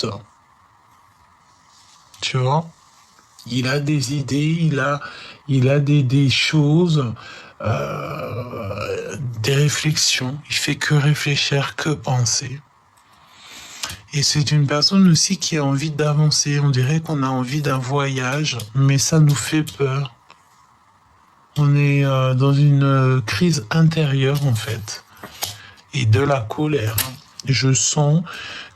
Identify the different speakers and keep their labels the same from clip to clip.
Speaker 1: doute. Tu vois? Il a des idées, il a des choses, des réflexions. Il fait que réfléchir, que penser. Et c'est une personne aussi qui a envie d'avancer. On dirait qu'on a envie d'un voyage, mais ça nous fait peur. On est dans une crise intérieure en fait. Et de la colère. Je sens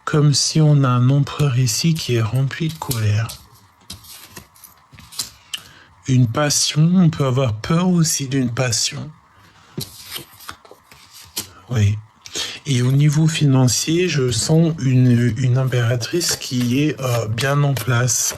Speaker 1: comme si on a un empereur ici qui est rempli de colère. Une passion, on peut avoir peur aussi d'une passion. Oui. Et au niveau financier, je sens une impératrice qui est bien en place.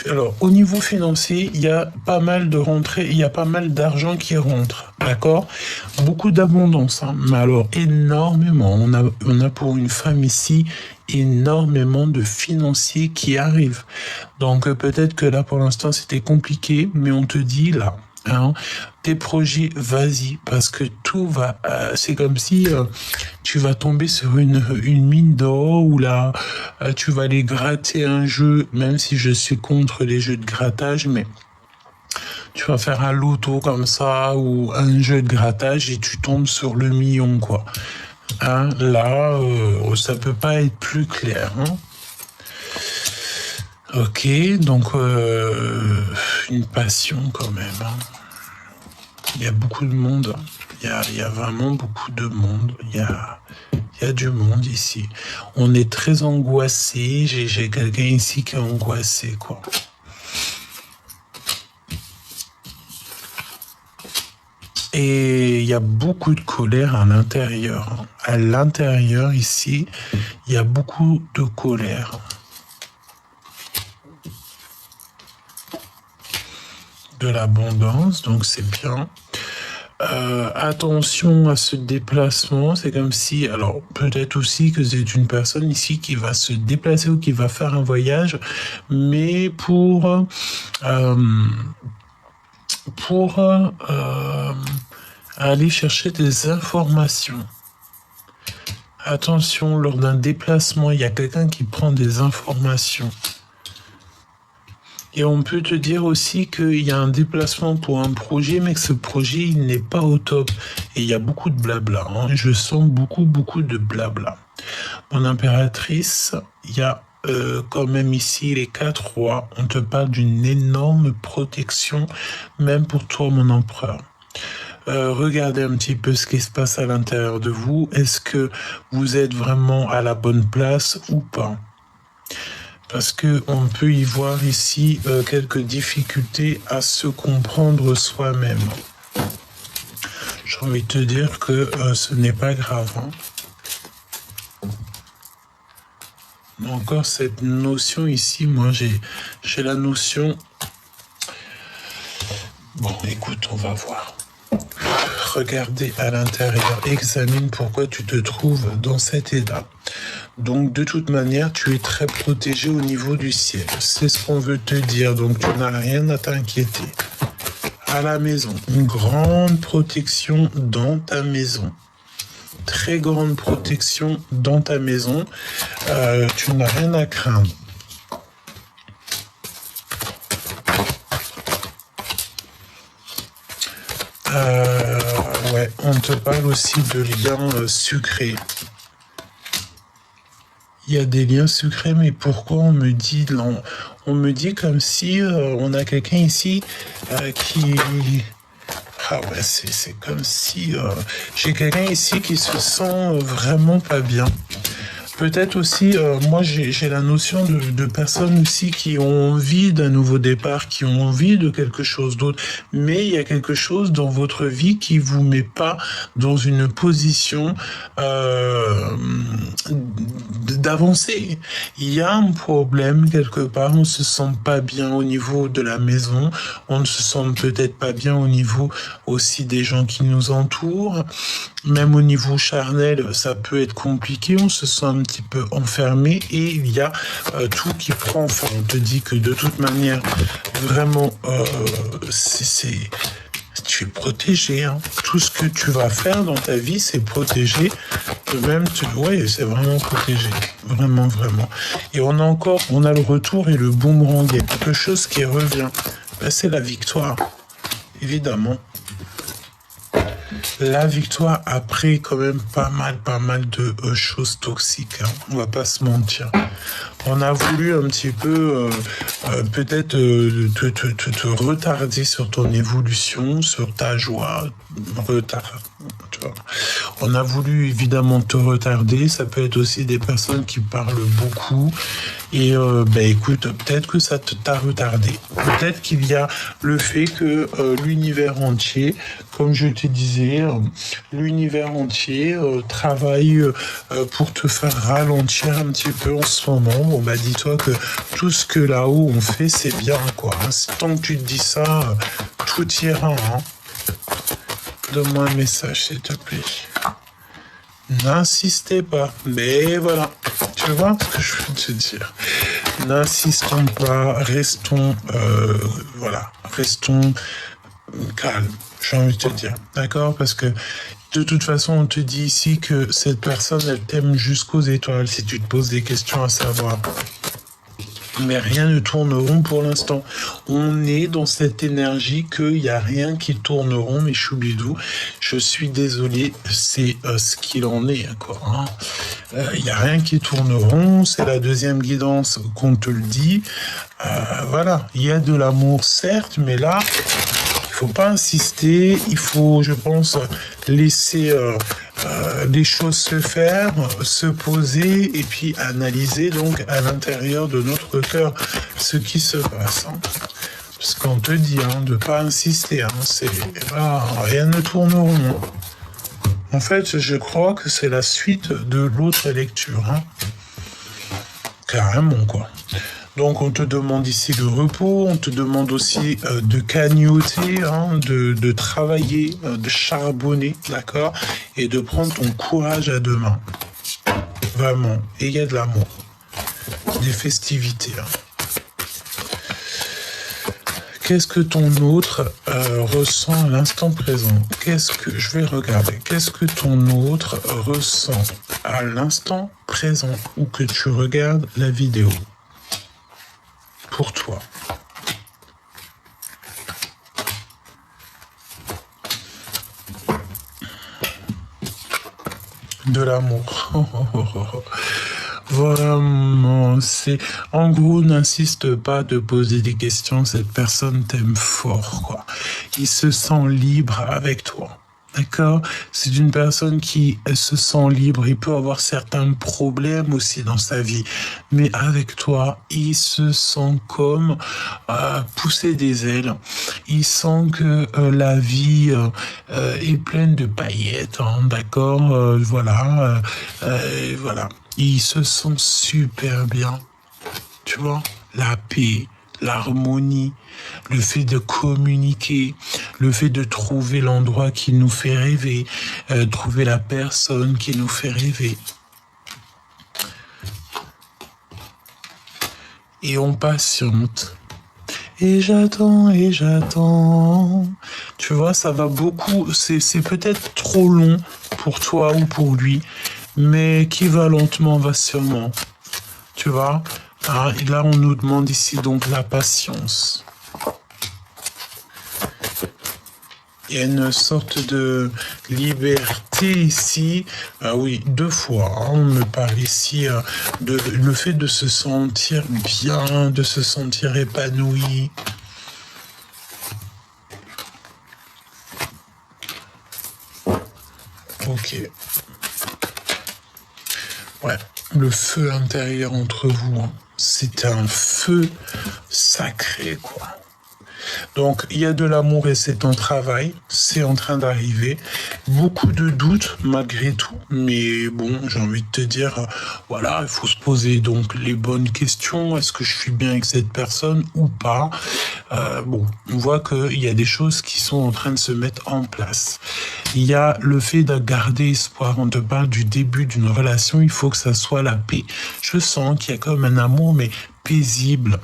Speaker 1: Alors, au niveau financier, il y a pas mal de rentrées, il y a pas mal d'argent qui rentre, d'accord? Beaucoup d'abondance, hein, mais alors énormément. On a pour une femme ici énormément de financiers qui arrivent. Donc peut-être que là pour l'instant c'était compliqué, mais on te dit là. Hein, tes projets, vas-y, parce que tout va, c'est comme si tu vas tomber sur une mine d'or ou là, tu vas aller gratter un jeu, même si je suis contre les jeux de grattage, mais tu vas faire un loto comme ça ou un jeu de grattage et tu tombes sur le million, quoi. Hein, là, ça peut pas être plus clair. Hein. Ok, donc une passion quand même. Hein. Il y a beaucoup de monde. Il y a vraiment beaucoup de monde. Il y a du monde ici. On est très angoissé. J'ai quelqu'un ici qui est angoissé, quoi. Et il y a beaucoup de colère à l'intérieur. À l'intérieur, ici, il y a beaucoup de colère. De l'abondance, donc c'est bien. Attention à ce déplacement, c'est comme si, alors peut-être aussi que c'est une personne ici qui va se déplacer ou qui va faire un voyage, mais pour aller chercher des informations. Attention, lors d'un déplacement, il y a quelqu'un qui prend des informations. Et on peut te dire aussi qu'il y a un déplacement pour un projet, mais que ce projet, il n'est pas au top. Et il y a beaucoup de blabla. Hein. Je sens beaucoup de blabla. Mon impératrice, il y a quand même ici les 4 rois. On te parle d'une énorme protection, même pour toi, mon empereur. Regardez un petit peu ce qui se passe à l'intérieur de vous. Est-ce que vous êtes vraiment à la bonne place ou pas ? Parce que on peut y voir ici quelques difficultés à se comprendre soi-même. J'ai envie de te dire que ce n'est pas grave. Hein. Encore cette notion ici, moi j'ai la notion... Bon, écoute, on va voir. Regardez à l'intérieur, examine pourquoi tu te trouves dans cet état. Donc, de toute manière, tu es très protégé au niveau du ciel. C'est ce qu'on veut te dire. Donc, tu n'as rien à t'inquiéter. À la maison, une grande protection dans ta maison. Très grande protection dans ta maison. Tu n'as rien à craindre. Ouais, on te parle aussi de liens sucrés. Il y a des liens secrets, mais pourquoi on me dit comme si on a quelqu'un ici qui... Ah ouais, c'est comme si j'ai quelqu'un ici qui se sent vraiment pas bien. Peut-être aussi, moi j'ai la notion de personnes aussi qui ont envie d'un nouveau départ, qui ont envie de quelque chose d'autre, mais il y a quelque chose dans votre vie qui vous met pas dans une position d'avancer. Il y a un problème quelque part, on se sent pas bien au niveau de la maison, on ne se sent peut-être pas bien au niveau aussi des gens qui nous entourent, même au niveau charnel, ça peut être compliqué, on se sent un petit peu enfermé et il y a tout qui prend. Enfin, on te dit que de toute manière, vraiment, tu es protégé. Hein. Tout ce que tu vas faire dans ta vie, c'est protégé. Même, ouais, c'est vraiment protégé. Vraiment, vraiment. Et on a le retour et le boomerang. Il y a quelque chose qui revient. Ben, c'est la victoire, évidemment. La victoire après quand même pas mal de choses toxiques, hein. On va pas se mentir. On a voulu un petit peu peut-être te retarder sur ton évolution, sur ta joie, retard. Tu vois. On a voulu évidemment te retarder. Ça peut être aussi des personnes qui parlent beaucoup. Et écoute, peut-être que ça t'a retardé. Peut-être qu'il y a le fait que l'univers entier, comme je te disais, l'univers entier travaille pour te faire ralentir un petit peu en ce moment. Bon, bah dis-toi que tout ce que là-haut on fait, c'est bien, quoi. Hein. Tant que tu te dis ça, tout ira. Hein. Donne-moi un message, s'il te plaît. N'insistez pas. Mais voilà. Tu vois ce que je veux te dire. N'insistons pas. Restons, restons calmes. J'ai envie de te dire. D'accord? Parce que de toute façon, on te dit ici que cette personne, elle t'aime jusqu'aux étoiles si tu te poses des questions à savoir. Mais rien ne tourne rond pour l'instant. On est dans cette énergie qu'il n'y a rien qui tourne rond, mais choubidou, je suis désolé, c'est ce qu'il en est, quoi. Hein. Il n'y a rien qui tourne rond, c'est la deuxième guidance qu'on te le dit. Voilà, il y a de l'amour, certes, mais là, il ne faut pas insister, il faut, je pense, laisser les choses se faire, se poser et puis analyser donc à l'intérieur de notre cœur ce qui se passe. Hein. Parce qu'on te dit de ne pas insister, rien ne tourne rond. En fait, je crois que c'est la suite de l'autre lecture. Hein. Carrément, quoi. Donc on te demande ici le repos, on te demande aussi de cagnoter, de travailler, de charbonner, d'accord, et de prendre ton courage à deux mains. Vraiment. Et il y a de l'amour. Des festivités. Hein. Qu'est-ce que ton autre ressent à l'instant présent? Je vais regarder. Qu'est-ce que ton autre ressent à l'instant présent ou que tu regardes la vidéo? Pour toi. De l'amour. Vraiment, c'est... En gros, n'insiste pas de poser des questions, cette personne t'aime fort, quoi. Il se sent libre avec toi. D'accord? C'est une personne qui se sent libre. Il peut avoir certains problèmes aussi dans sa vie. Mais avec toi, il se sent comme pousser des ailes. Il sent que la vie est pleine de paillettes. Hein, d'accord? Voilà. Il se sent super bien. Tu vois? La paix. L'harmonie, le fait de communiquer, le fait de trouver l'endroit qui nous fait rêver, trouver la personne qui nous fait rêver. Et on patiente. Et j'attends, et j'attends. Tu vois, ça va beaucoup, c'est peut-être trop long pour toi ou pour lui, mais qui va lentement va sûrement. Tu vois? Et là, on nous demande ici donc la patience. Il y a une sorte de liberté ici. Ah oui, 2 fois. Hein, on me parle ici de le fait de se sentir bien, de se sentir épanoui. Ok. Ouais. le feu intérieur entre vous, hein. C'est un feu sacré, quoi. Donc, il y a de l'amour et c'est un travail, c'est en train d'arriver. Beaucoup de doutes malgré tout, mais bon, j'ai envie de te dire, voilà, il faut se poser donc les bonnes questions. Est-ce que je suis bien avec cette personne ou pas? Bon, on voit qu'il y a des choses qui sont en train de se mettre en place. Il y a le fait de garder espoir. On te parle du début d'une relation, il faut que ça soit la paix. Je sens qu'il y a comme un amour, mais paisible.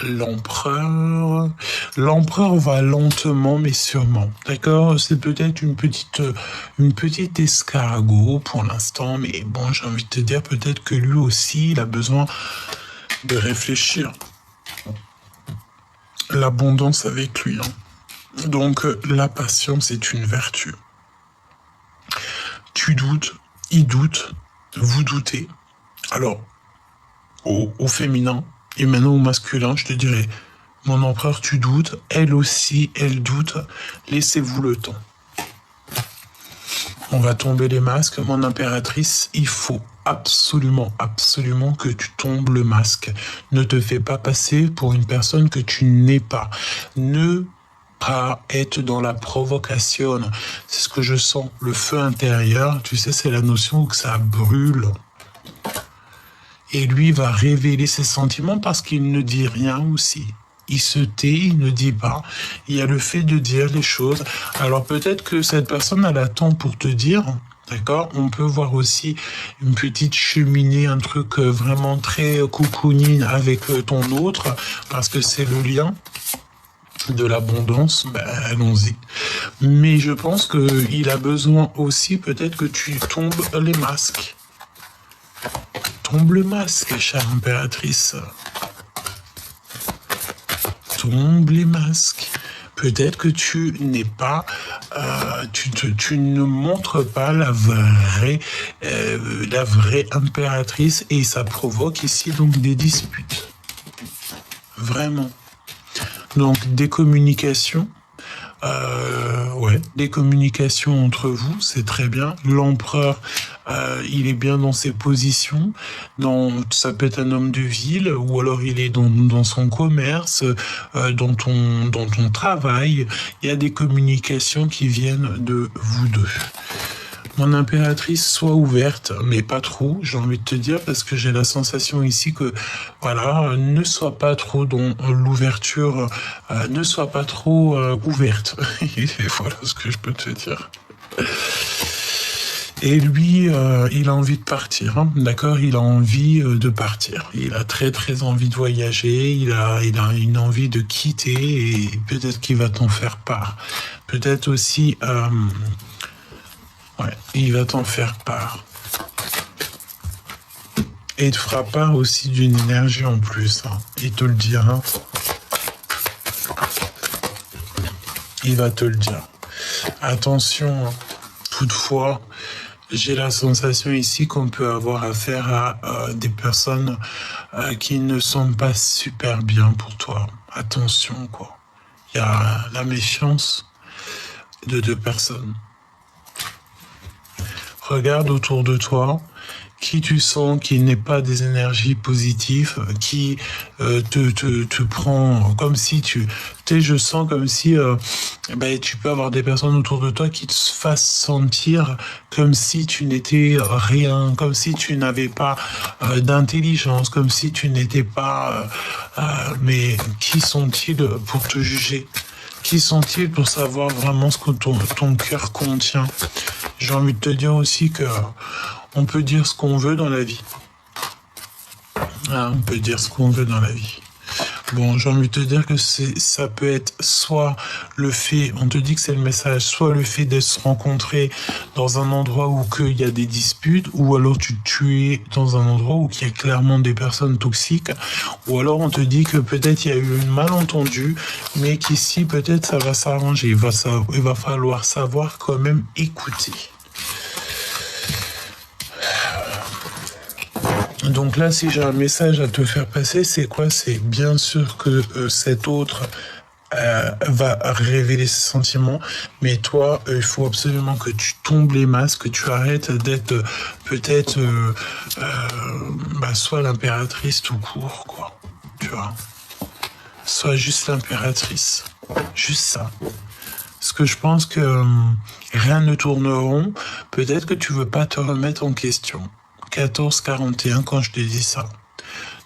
Speaker 1: L'empereur va lentement mais sûrement, d'accord? C'est peut-être une petite escargot pour l'instant, mais bon, j'ai envie de te dire peut-être que lui aussi, il a besoin de réfléchir. L'abondance avec lui, hein. Donc, la patience est une vertu. Tu doutes, il doute, vous doutez. Alors, au féminin, et maintenant au masculin, je te dirais, mon empereur, tu doutes, elle aussi, elle doute, laissez-vous le temps. On va tomber les masques, mon impératrice, il faut absolument que tu tombes le masque. Ne te fais pas passer pour une personne que tu n'es pas. Ne pas être dans la provocation. C'est ce que je sens, le feu intérieur, tu sais, c'est la notion que ça brûle. Et lui va révéler ses sentiments parce qu'il ne dit rien aussi. Il se tait, il ne dit pas. Il y a le fait de dire les choses. Alors peut-être que cette personne, elle attend pour te dire, d'accord? On peut voir aussi une petite cheminée, un truc vraiment très cocooning avec ton autre, parce que c'est le lien de l'abondance, ben, allons-y. Mais je pense qu'il a besoin aussi peut-être que tu tombes les masques. Tombe le masque, chère impératrice. Tombe les masques. Peut-être que tu n'es pas, tu ne montres pas la vraie impératrice et ça provoque ici donc des disputes. Vraiment. Donc des communications. Des communications entre vous, c'est très bien. L'empereur, il est bien dans ses positions. Ça peut être un homme de ville, ou alors il est dans son commerce, dans ton travail. Il y a des communications qui viennent de vous deux. Mon impératrice, sois ouverte, mais pas trop, j'ai envie de te dire, parce que j'ai la sensation ici que, voilà, ne sois pas trop dans l'ouverture, ne sois pas trop ouverte. Et voilà ce que je peux te dire. Et lui, il a envie de partir, hein, d'accord? Il a envie de partir. Il a très très envie de voyager, il a une envie de quitter, et peut-être qu'il va t'en faire part. Peut-être aussi... il va t'en faire part. Et il te fera part aussi d'une énergie en plus. Hein. Il te le dira. Il va te le dire. Attention, hein. Toutefois, j'ai la sensation ici qu'on peut avoir affaire à des personnes qui ne sont pas super bien pour toi. Attention, quoi. Il y a la méfiance de deux personnes. Regarde autour de toi, qui tu sens qui n'est pas des énergies positives, qui te prend comme si tu sais, je sens comme si tu peux avoir des personnes autour de toi qui te fassent sentir comme si tu n'étais rien, comme si tu n'avais pas d'intelligence, comme si tu n'étais pas... mais qui sont-ils pour te juger? Qui sont-ils pour savoir vraiment ce que ton cœur contient? J'ai envie de te dire aussi que on peut dire ce qu'on veut dans la vie. On peut dire ce qu'on veut dans la vie. Bon, j'ai envie de te dire que ça peut être soit le fait, on te dit que c'est le message, soit le fait de se rencontrer dans un endroit où il y a des disputes, ou alors tu es dans un endroit où il y a clairement des personnes toxiques, ou alors on te dit que peut-être il y a eu un malentendu, mais qu'ici peut-être ça va s'arranger. Il va falloir savoir quand même écouter. Donc là, si j'ai un message à te faire passer, c'est quoi? C'est bien sûr que cet autre va révéler ses sentiments, mais toi, il faut absolument que tu tombes les masques, que tu arrêtes d'être peut-être soit l'impératrice tout court, quoi. Tu vois, soit juste l'impératrice, juste ça. Parce que je pense que rien ne tourne rond. Peut-être que tu veux pas te remettre en question. 14-41 quand je te dis ça.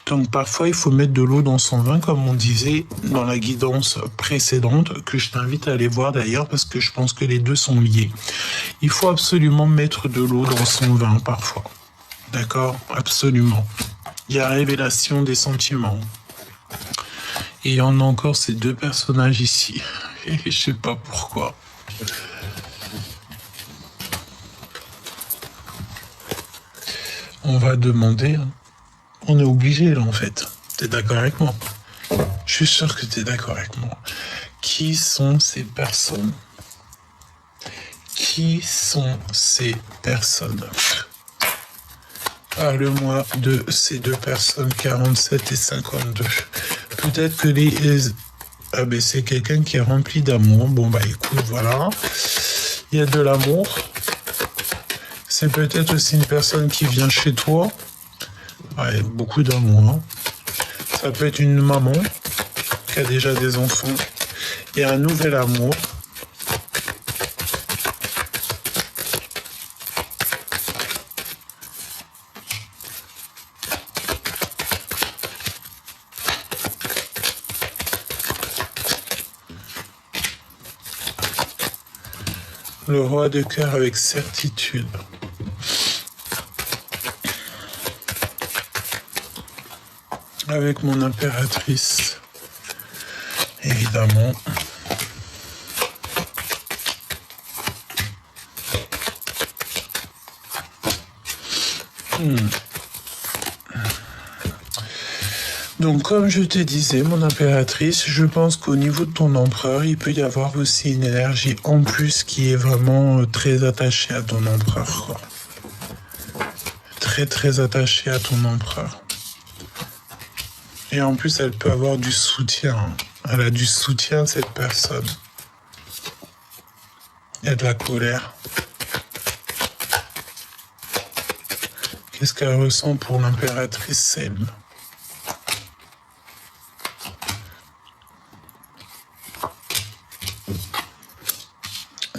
Speaker 1: Donc parfois il faut mettre de l'eau dans son vin, comme on disait dans la guidance précédente, que je t'invite à aller voir d'ailleurs parce que je pense que les deux sont liés. Il faut absolument mettre de l'eau dans son vin parfois. D'accord? Absolument. Il y a révélation des sentiments. Et on a encore ces deux personnages ici. Et je sais pas pourquoi. On va demander... hein. On est obligé là en fait. T'es d'accord avec moi? Je suis sûr que t'es d'accord avec moi. Qui sont ces personnes? Qui sont ces personnes? Parle-moi de ces deux personnes, 47 et 52. Peut-être que ah ben c'est quelqu'un qui est rempli d'amour. Bon bah écoute, voilà. Il y a de l'amour. C'est peut-être aussi une personne qui vient chez toi. Ouais, beaucoup d'amour. Hein. Ça peut être une maman qui a déjà des enfants et un nouvel amour. Le roi de cœur avec certitude. Avec mon impératrice, évidemment. Donc, comme je te disais, mon impératrice, je pense qu'au niveau de ton empereur, il peut y avoir aussi une énergie en plus qui est vraiment très attachée à ton empereur, quoi. Très, très attachée à ton empereur. Et en plus, elle peut avoir du soutien. Elle a du soutien, cette personne. Il y a de la colère. Qu'est-ce qu'elle ressent pour l'impératrice Selm?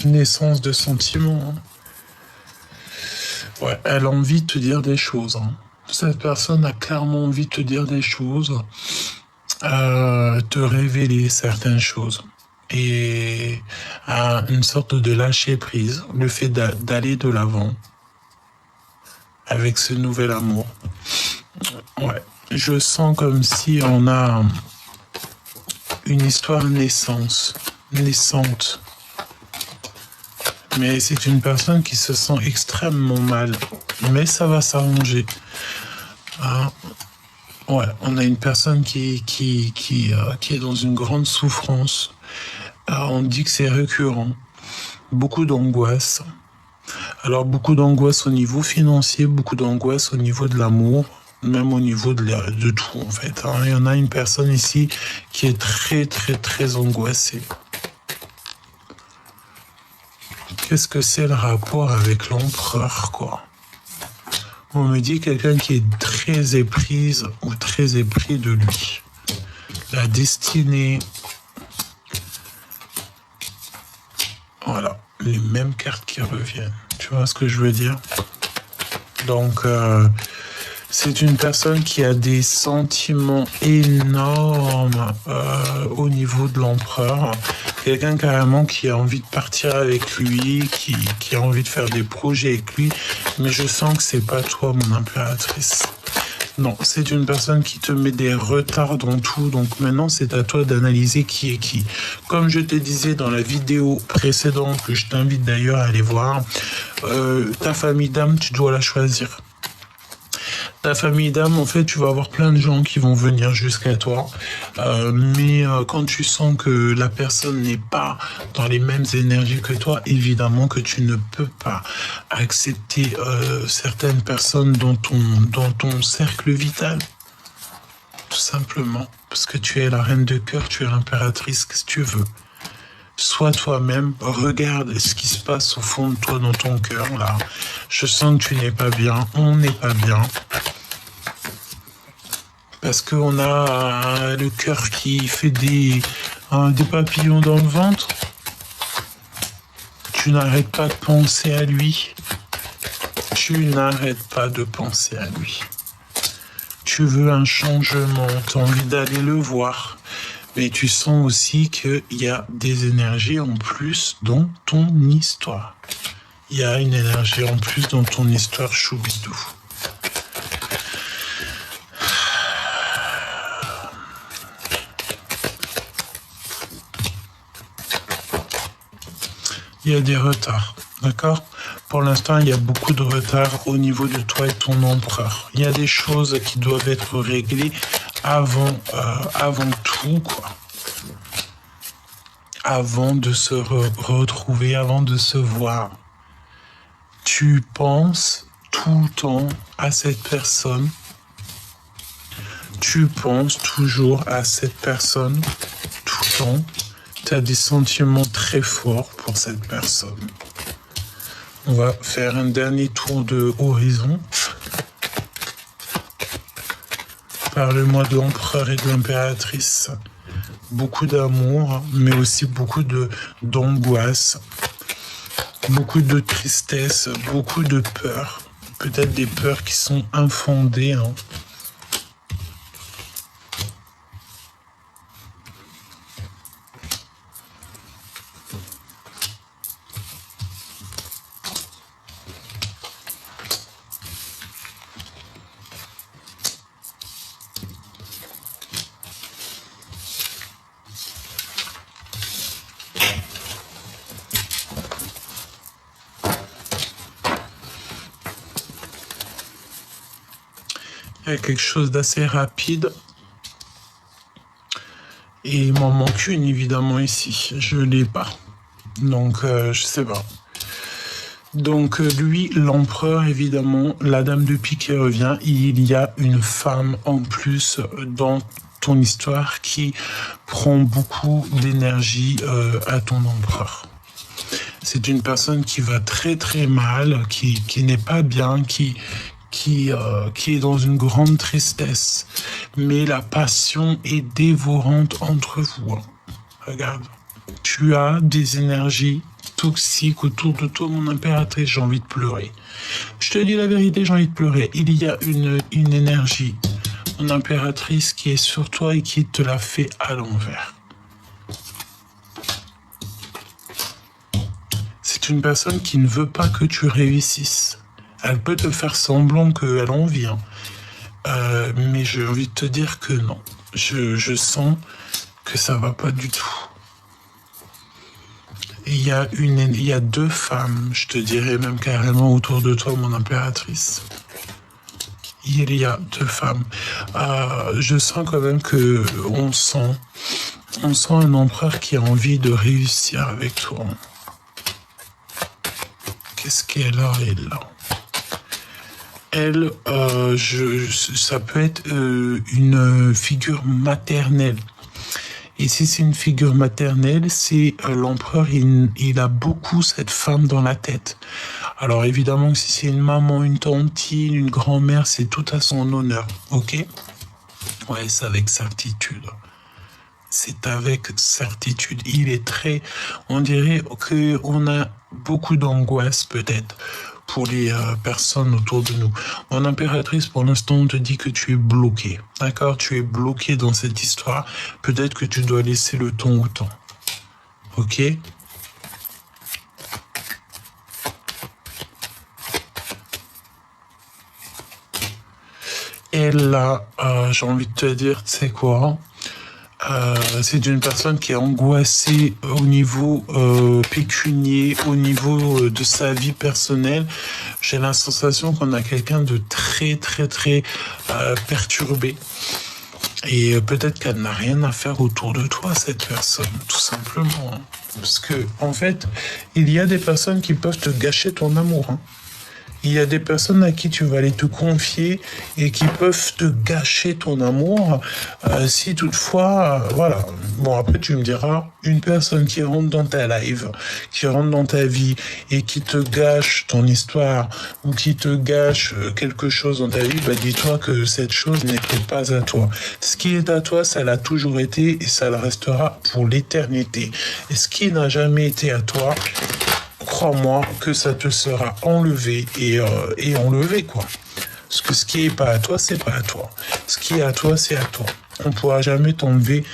Speaker 1: Naissance de sentiments. Hein. Ouais, elle a envie de te dire des choses. Hein. Cette personne a clairement envie de te dire des choses, te révéler certaines choses. Et une sorte de lâcher prise, le fait d'aller de l'avant avec ce nouvel amour. Ouais, je sens comme si on a une histoire naissante. Mais c'est une personne qui se sent extrêmement mal. Mais ça va s'arranger. Ouais, on a une personne qui est dans une grande souffrance. On dit que c'est récurrent. Beaucoup d'angoisse. Alors, beaucoup d'angoisse au niveau financier, beaucoup d'angoisse au niveau de l'amour, même au niveau de tout, en fait. Hein. Il y en a une personne ici qui est très, très, très angoissée. Qu'est-ce que c'est le rapport avec l'empereur, quoi? On me dit quelqu'un qui est très éprise ou très épris de lui. La destinée. Voilà, les mêmes cartes qui reviennent. Tu vois ce que je veux dire? Donc, c'est une personne qui a des sentiments énormes au niveau de l'empereur. Quelqu'un carrément qui a envie de partir avec lui, qui a envie de faire des projets avec lui. Mais je sens que c'est pas toi, mon impératrice. Non, c'est une personne qui te met des retards dans tout. Donc maintenant, c'est à toi d'analyser qui est qui. Comme je te disais dans la vidéo précédente, que je t'invite d'ailleurs à aller voir, ta famille d'âme, tu dois la choisir. Ta famille d'âme, en fait, tu vas avoir plein de gens qui vont venir jusqu'à toi. Mais quand tu sens que la personne n'est pas dans les mêmes énergies que toi, évidemment que tu ne peux pas accepter certaines personnes dans ton cercle vital. tout simplement. Parce que tu es la reine de cœur, tu es l'impératrice, qu'est-ce que tu veux. Sois toi-même, regarde ce qui se passe au fond de toi, dans ton cœur, là. Je sens que tu n'es pas bien, on n'est pas bien. Parce qu'on a le cœur qui fait des papillons dans le ventre. Tu n'arrêtes pas de penser à lui. Tu n'arrêtes pas de penser à lui. Tu veux un changement, tu as envie d'aller le voir. Mais tu sens aussi qu'il y a des énergies en plus dans ton histoire. Il y a une énergie en plus dans ton histoire, Choubidou. Il y a des retards, d'accord? Pour l'instant, il y a beaucoup de retards au niveau de toi et ton empereur. Il y a des choses qui doivent être réglées avant tout, quoi. Avant de se retrouver, avant de se voir. Tu penses tout le temps à cette personne. Tu penses toujours à cette personne, tout le temps. Tu as des sentiments très forts pour cette personne. On va faire un dernier tour de horizon. Parle-moi de l'empereur et de l'impératrice. Beaucoup d'amour, mais aussi beaucoup d'angoisse, beaucoup de tristesse, beaucoup de peur. Peut-être des peurs qui sont infondées, hein. Il y a quelque chose d'assez rapide. Et il m'en manque une, évidemment, ici. Je ne l'ai pas. Donc, je sais pas. Donc, lui, l'empereur, évidemment, la dame de pique qui revient. Il y a une femme en plus dans ton histoire qui prend beaucoup d'énergie à ton empereur. C'est une personne qui va très très mal, qui n'est pas bien, qui est dans une grande tristesse. Mais la passion est dévorante entre vous. Regarde, tu as des énergies toxiques autour de toi, mon impératrice, j'ai envie de pleurer. Je te dis la vérité, j'ai envie de pleurer. Il y a une énergie, mon impératrice, qui est sur toi et qui te la fait à l'envers. C'est une personne qui ne veut pas que tu réussisses. Elle peut te faire semblant qu'elle en vient. Mais j'ai envie de te dire que non. Je sens que ça va pas du tout. Il y a deux femmes, je te dirais même carrément autour de toi, mon impératrice. Il y a deux femmes. Je sens quand même que on sent un empereur qui a envie de réussir avec toi. Qu'est-ce qu'elle a, elle là? Elle, ça peut être une figure maternelle. Et si c'est une figure maternelle, c'est l'empereur, il a beaucoup cette femme dans la tête. Alors évidemment, si c'est une maman, une tantine, une grand-mère, c'est tout à son honneur, ok? Ouais, c'est avec certitude. C'est avec certitude. Il est très... On dirait qu'on a beaucoup d'angoisse peut-être pour les personnes autour de nous. Mon impératrice, pour l'instant, on te dit que tu es bloqué. D'accord? Tu es bloqué dans cette histoire. Peut-être que tu dois laisser le temps au temps. Ok? Et là, j'ai envie de te dire, tu sais quoi? C'est une personne qui est angoissée au niveau pécunier, au niveau de sa vie personnelle. J'ai la sensation qu'on a quelqu'un de très très très perturbé. Et peut-être qu'elle n'a rien à faire autour de toi, cette personne, tout simplement. Parce que, en fait, il y a des personnes qui peuvent te gâcher ton amour. Hein. Il y a des personnes à qui tu vas aller te confier et qui peuvent te gâcher ton amour si toutefois, voilà. Bon, après, tu me diras, une personne qui rentre dans ta live, qui rentre dans ta vie et qui te gâche ton histoire ou qui te gâche quelque chose dans ta vie, bah dis-toi que cette chose n'était pas à toi. Ce qui est à toi, ça l'a toujours été et ça le restera pour l'éternité. Et ce qui n'a jamais été à toi, crois-moi que ça te sera enlevé et enlevé, quoi. Parce que ce qui est pas à toi, c'est pas à toi. Ce qui est à toi, c'est à toi. On pourra jamais t'enlever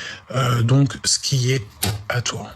Speaker 1: donc ce qui est à toi.